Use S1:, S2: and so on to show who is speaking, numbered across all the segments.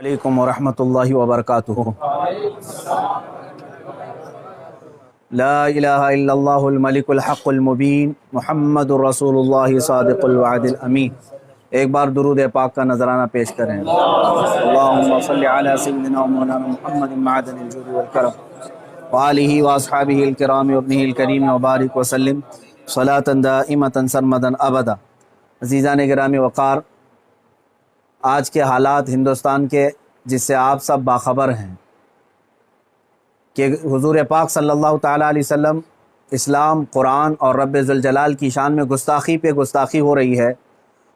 S1: علیکم ورحمۃ اللہ وبرکاتہ۔ لا الہ الا اللہ الملک الحق المبین محمد الرسول اللہ صادق الوعد الامین۔ ایک بار درود پاک کا نذرانہ پیش کریں۔ اللہم صلی علی سیدنا و مولانا محمد معدن الجود والکرم وآلہ واصحابہ الکرام وابنہ الکریم وبارک وسلم صلاۃ دائمۃ سرمدا ابدا۔ عزیزان گرامی وقار، آج کے حالات ہندوستان کے جس سے آپ سب باخبر ہیں کہ حضور پاک صلی اللہ تعالیٰ علیہ وسلم، اسلام، قرآن اور رب ذوالجلال کی شان میں گستاخی پہ گستاخی ہو رہی ہے،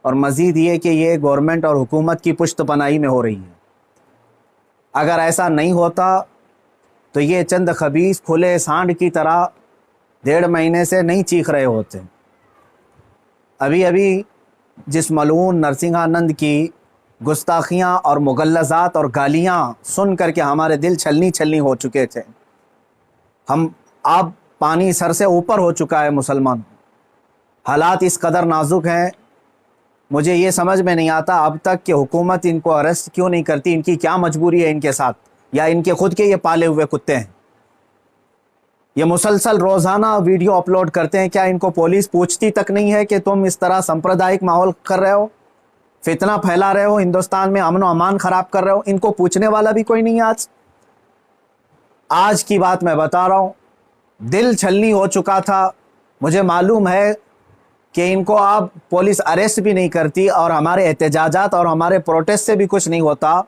S1: اور مزید یہ کہ یہ گورنمنٹ اور حکومت کی پشت پناہی میں ہو رہی ہے۔ اگر ایسا نہیں ہوتا تو یہ چند خبیث کھلے سانڈ کی طرح 1.5 مہینے سے نہیں چیخ رہے ہوتے۔ ابھی جس ملعون نرسنگھانند کی گستاخیاں اور مغلظات اور گالیاں سن کر کے ہمارے دل چھلنی ہو چکے تھے، اب پانی سر سے اوپر ہو چکا ہے مسلمان۔ حالات اس قدر نازک ہیں، مجھے یہ سمجھ میں نہیں آتا اب تک کہ حکومت ان کو اریسٹ کیوں نہیں کرتی۔ ان کی کیا مجبوری ہے ان کے ساتھ، یا ان کے خود کے یہ پالے ہوئے کتے ہیں؟ یہ مسلسل روزانہ ویڈیو اپلوڈ کرتے ہیں، کیا ان کو پولیس پوچھتی تک نہیں ہے کہ تم اس طرح سمپردائک ماحول کر رہے ہو، فتنہ پھیلا رہے ہو، ہندوستان میں امن و امان خراب کر رہے ہو؟ ان کو پوچھنے والا بھی کوئی نہیں ہے۔ آج کی بات میں بتا رہا ہوں، دل چھلنی ہو چکا تھا۔ مجھے معلوم ہے کہ ان کو اب پولیس اریسٹ بھی نہیں کرتی اور ہمارے احتجاجات اور ہمارے پروٹیسٹ سے بھی کچھ نہیں ہوتا،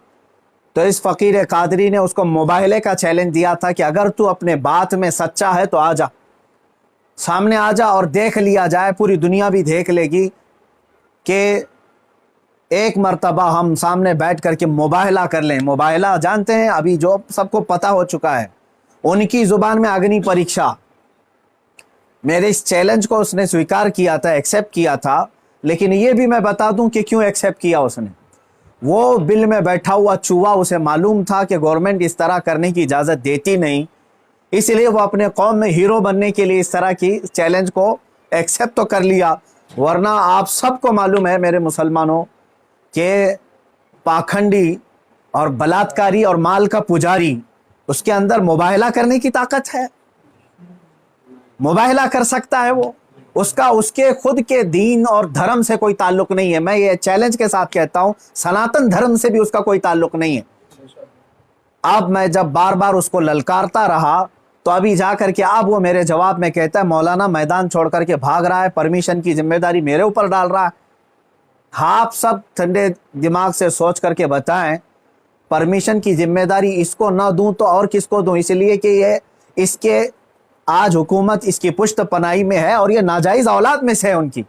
S1: تو اس فقیر قادری نے اس کو مباہلے کا چیلنج دیا تھا کہ اگر تو اپنے بات میں سچا ہے تو آ جا، سامنے آ جا اور دیکھ لیا جائے، پوری دنیا بھی دیکھ لے گی کہ ایک مرتبہ ہم سامنے بیٹھ کر کے مباہلہ کر لیں۔ مباہلہ جانتے ہیں، ابھی جو سب کو پتہ ہو چکا ہے، ان کی زبان میں اگنی پریکشا۔ میرے اس چیلنج کو اس نے سویکار کیا تھا، ایکسیپٹ کیا تھا، لیکن یہ بھی میں بتا دوں کہ کیوں ایکسیپٹ کیا اس نے۔ وہ بل میں بیٹھا ہوا چوہا، اسے معلوم تھا کہ گورنمنٹ اس طرح کرنے کی اجازت دیتی نہیں، اس لیے وہ اپنے قوم میں ہیرو بننے کے لیے اس طرح کی چیلنج کو ایکسیپٹ تو کر لیا۔ ورنہ آپ سب کو معلوم ہے میرے مسلمانوں کہ پاکھنڈی اور بلاتکاری اور مال کا پجاری، اس کے اندر مباہلہ کرنے کی طاقت ہے، مباہلہ کر سکتا ہے وہ۔ اس کے خود کے دین اور دھرم سے کوئی تعلق نہیں ہے۔ میں یہ چیلنج کے ساتھ کہتا ہوں، سناتن دھرم سے بھی اس کا کوئی تعلق نہیں ہے۔ اب میں جب بار بار اس کو للکارتا رہا تو ابھی جا کر کے اب وہ میرے جواب میں کہتا ہے مولانا میدان چھوڑ کر کے بھاگ رہا ہے، پرمیشن کی ذمہ داری میرے اوپر ڈال رہا ہے۔ آپ سب ٹھنڈے دماغ سے سوچ کر کے بتائیں، پرمیشن کی ذمہ داری اس کو نہ دوں تو اور کس کو دوں؟ اس لیے کہ یہ اس کے آج حکومت اس کی پشت پناہی میں ہے اور یہ ناجائز اولاد میں سے ہے ان کی۔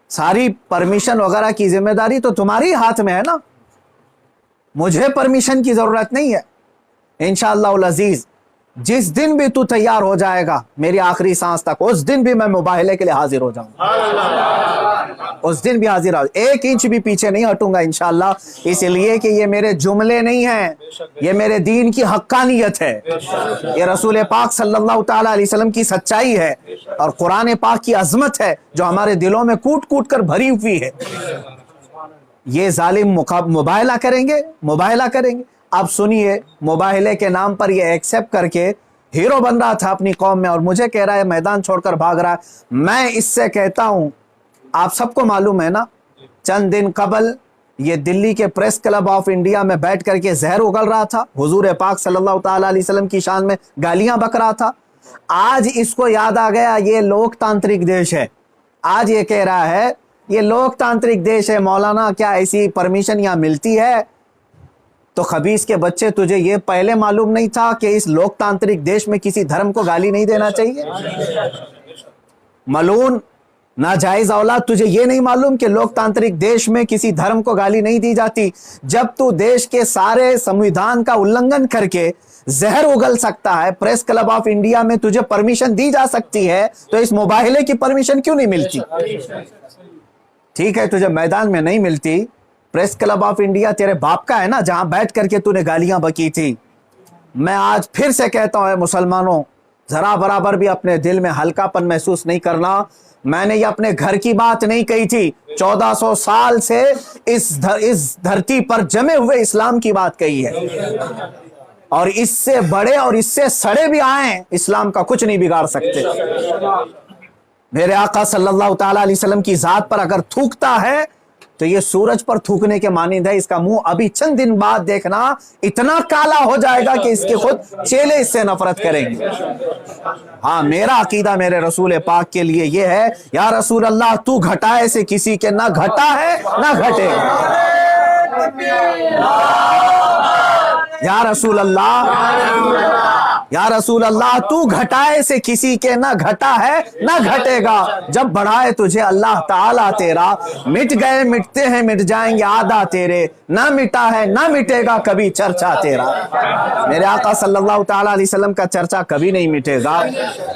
S1: ساری پرمیشن وغیرہ کی ذمہ داری تو تمہاری ہاتھ میں ہے نا، مجھے پرمیشن کی ضرورت نہیں ہے۔ انشاءاللہ العزیز جس دن بھی تو تیار ہو جائے گا میری آخری سانس تک، اس دن بھی میں مباہلے کے لیے حاضر ہو جاؤں گا، اس دن بھی حاضر ہوں، 1 انچ بھی پیچھے نہیں ہٹوں گا انشاءاللہ۔ اس لیے کہ یہ میرے جملے نہیں ہیں، یہ میرے دین کی حقانیت ہے، یہ رسول پاک صلی اللہ تعالیٰ علیہ وسلم کی سچائی ہے، اور قرآن پاک کی عظمت ہے جو ہمارے دلوں میں کوٹ کوٹ کر بھری ہوئی ہے۔ یہ ظالم مباہلہ کریں گے۔ اب سنیے، مباہلے کے نام پر یہ ایکسیپٹ کر کے ہیرو بن رہا تھا اپنی قوم میں، اور مجھے کہہ رہا ہے میدان چھوڑ کر بھاگ رہا ہے۔ میں اس سے کہتا ہوں، آپ سب کو معلوم ہے نا، چند دن قبل یہ دلی کے پریس کلب آف انڈیا میں بیٹھ کر کے زہر اگل رہا تھا، حضور پاک صلی اللہ تعالیٰ علیہ وسلم کی شان میں گالیاں بک رہا تھا۔ آج اس کو یاد آ گیا یہ لوک تانترک دیش ہے، آج یہ کہہ رہا ہے یہ لوک تانترک دیش ہے، مولانا کیا ایسی پرمیشن یہاں ملتی ہے؟ تو خبیث کے بچے، تجھے یہ پہلے معلوم نہیں تھا کہ اس لوک تانترک دیش میں کسی دھرم کو گالی نہیں دینا چاہیے؟ ملعون ناجائز اولاد، تجھے یہ نہیں معلوم کہ لوک تانترک دیش میں کسی دھرم کو گالی نہیں دی جاتی؟ جب تو دیش کے سارے سمویدھان کا النگھن کر کے زہر اگل سکتا ہے، پریس کلب آف انڈیا میں تجھے پرمیشن دی جا سکتی ہے، تو اس مباہلے کی پرمیشن کیوں نہیں ملتی؟ ٹھیک ہے، تجھے میدان میں نہیں ملتی، پریس کلب آف انڈیا تیرے باپ کا ہے نا، جہاں بیٹھ کر کے تو نے گالیاں بکی تھی۔ میں آج پھر سے کہتا ہوں اے مسلمانوں، ذرا برابر بھی اپنے دل میں ہلکا پن محسوس نہیں کرنا. میں نے یہ اپنے گھر کی بات نہیں کہی تھی, 1400 سال سے اس دھرتی پر جمے ہوئے اسلام کی بات کہی ہے, اور اس سے بڑے اور اس سے سڑے بھی آئیں, اسلام کا کچھ نہیں بگاڑ سکتے. میرے آقا صلی اللہ تعالی علیہ وسلم کی ذات پر اگر تھوکتا ہے تو یہ سورج پر تھوکنے کے مانند ہے. اس کا منہ ابھی چند دن بعد دیکھنا اتنا کالا ہو جائے گا کہ اس کے خود چیلے اس سے نفرت کریں گے. ہاں, میرا عقیدہ میرے رسول پاک کے لیے یہ ہے, یا رسول اللہ تو گھٹائے سے کسی کے نہ گھٹا ہے نہ گھٹے. یا رسول اللہ, یا رسول اللہ تو گھٹائے سے کسی کے نہ گھٹا ہے نہ گھٹے گا. جب بڑھائے تجھے اللہ تعالیٰ تیرا, مٹ گئے مٹتے ہیں مٹ جائیں گے آدھا تیرے, نہ مٹا ہے نہ مٹے گا کبھی چرچا تیرا. میرے آقا صلی اللہ تعالیٰ علیہ وسلم کا چرچا کبھی نہیں مٹے گا.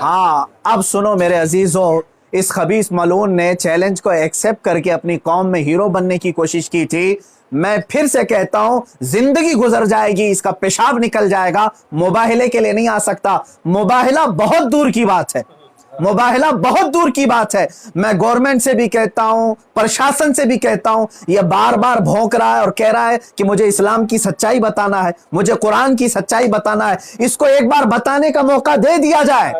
S1: ہاں, اب سنو میرے عزیزو, اس خبیث ملعون نے چیلنج کو ایکسپٹ کر کے اپنی قوم میں ہیرو بننے کی کوشش کی تھی. میں پھر سے کہتا ہوں, زندگی گزر جائے گی, اس کا پیشاب نکل جائے گا, مباہلے کے لیے نہیں آ سکتا. مباہلہ بہت دور کی بات ہے, مباہلہ بہت دور کی بات ہے. میں گورنمنٹ سے بھی کہتا ہوں, پرشاسن سے بھی کہتا ہوں, یہ بار بار بھونک رہا ہے اور کہہ رہا ہے کہ مجھے اسلام کی سچائی بتانا ہے, مجھے قرآن کی سچائی بتانا ہے. اس کو ایک بار بتانے کا موقع دے دیا جائے,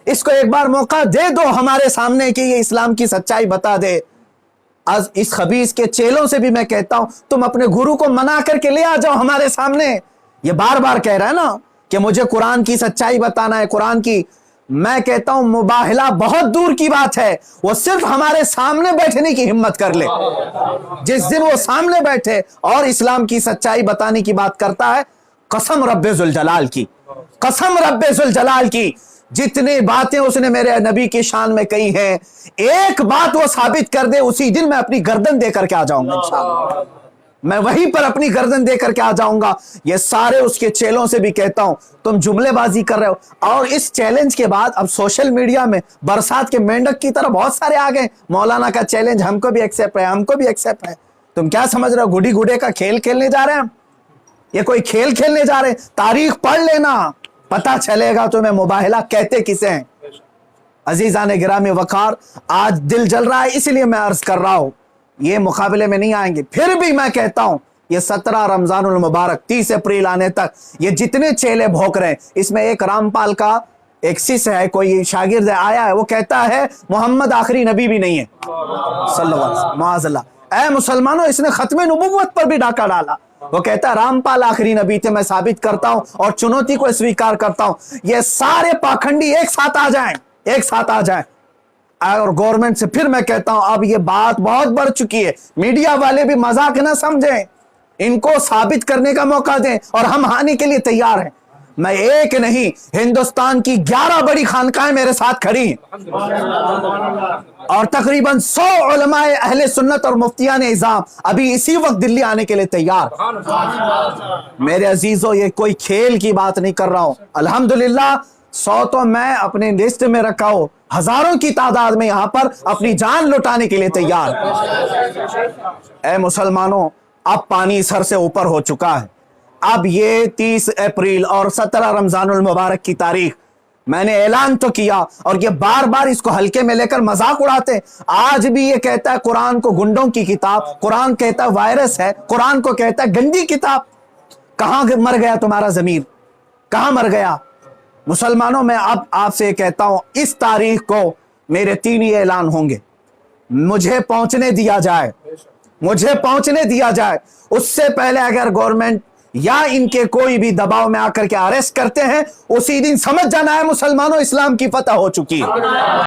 S1: اس کو ایک بار موقع دے دو ہمارے سامنے کہ یہ اسلام کی سچائی بتا دے. اس خبیث کے چیلوں سے بھی میں کہتا ہوں, تم اپنے گرو کو منا کر کے لے آ جاؤ ہمارے سامنے. یہ بار بار کہہ رہا ہے نا کہ مجھے قرآن کی سچائی بتانا ہے, قرآن کی. میں کہتا ہوں مباہلہ بہت دور کی بات ہے, وہ صرف ہمارے سامنے بیٹھنے کی ہمت کر لے. جس دن وہ سامنے بیٹھے اور اسلام کی سچائی بتانے کی بات کرتا ہے, قسم رب ذوالجلال کی, قسم رب ذوالجلال کی, جتنی باتیں اس نے میرے نبی کی شان میں کہی ہیں, ایک بات وہ ثابت کر دے, اسی دن میں اپنی گردن دے کر کے آ جاؤں گا انشاءاللہ. میں وہیں پر اپنی گردن دے کر کے آ جاؤں گا. یہ سارے اس کے چیلوں سے بھی کہتا ہوں, تم جملے بازی کر رہے ہو. اور اس چیلنج کے بعد اب سوشل میڈیا میں برسات کے مینڈک کی طرح بہت سارے آ گئے, مولانا کا چیلنج ہم کو بھی ایکسیپٹ ہے, ہم کو بھی ایکسیپٹ ہے. تم کیا سمجھ رہے ہو, گڈی گڈے کا کھیل کھیلنے جا رہے ہیں ہم؟ یہ کوئی کھیل کھیلنے جا رہے ہیں؟ تاریخ پڑھ لینا, پتا چلے گا تمہیں مباہلہ کہتے کسے ہیں. عزیزان گرامی وقار, آج دل جل رہا ہے اس لیے میں عرض کر رہا ہوں, یہ مقابلے میں نہیں آئیں گے. پھر بھی میں کہتا ہوں, یہ 17 رمضان المبارک 30 اپریل آنے تک یہ جتنے چیلے بھوک رہے ہیں, اس میں ایک رامپال کا ایک سس ہے, کوئی شاگرد آیا ہے, وہ کہتا ہے محمد آخری نبی بھی نہیں ہے صلی اللہ علیہ وسلم. معاذ اللہ. اے مسلمانوں, اس نے ختم نبوت پر بھی ڈاکہ ڈالا. وہ کہتا ہے رامپال آخری نبی تھے, میں ثابت کرتا ہوں اور چنوتی کو اسویکار کرتا ہوں. یہ سارے پاکھنڈی ایک ساتھ آ جائیں, ایک ساتھ آ جائیں. اور گورنمنٹ سے پھر میں کہتا ہوں, اب یہ بات بہت بڑھ چکی ہے, میڈیا والے بھی مذاق نہ سمجھیں, ان کو ثابت کرنے کا موقع دیں, اور ہم آنے کے لیے تیار ہیں. میں ایک نہیں, ہندوستان کی 11 بڑی خانقاہیں میرے ساتھ کھڑی ہیں, اور تقریباً 100 علماء اہل سنت اور مفتیان اعظام ابھی اسی وقت دلی آنے کے لیے تیار. میرے عزیزو, یہ کوئی کھیل کی بات نہیں کر رہا ہوں. الحمدللہ 100 تو میں اپنے لسٹ میں رکھا ہوں, ہزاروں کی تعداد میں یہاں پر اپنی جان لٹانے کے لیے تیار. اے مسلمانوں, اب پانی سر سے اوپر ہو چکا ہے. اب یہ 30 اپریل اور 17 رمضان المبارک کی تاریخ میں نے اعلان تو کیا, اور یہ بار بار اس کو ہلکے میں لے کر مذاق اڑاتے. آج بھی یہ کہتا ہے قرآن کو گنڈوں کی کتاب, قرآن کہتا ہے وائرس ہے, قرآن کو کہتا ہے گندی کتاب. کہاں مر گیا تمہارا ضمیر, کہاں مر گیا؟ مسلمانوں, میں اب آپ سے کہتا ہوں, اس تاریخ کو میرے 3 ہی اعلان ہوں گے. مجھے پہنچنے دیا جائے, مجھے پہنچنے دیا جائے. اس سے پہلے اگر گورنمنٹ یا ان کے کوئی بھی دباؤ میں آ کر کے اریسٹ کرتے ہیں, اسی دن سمجھ جانا ہے مسلمانوں, اسلام کی فتح ہو چکی ہے.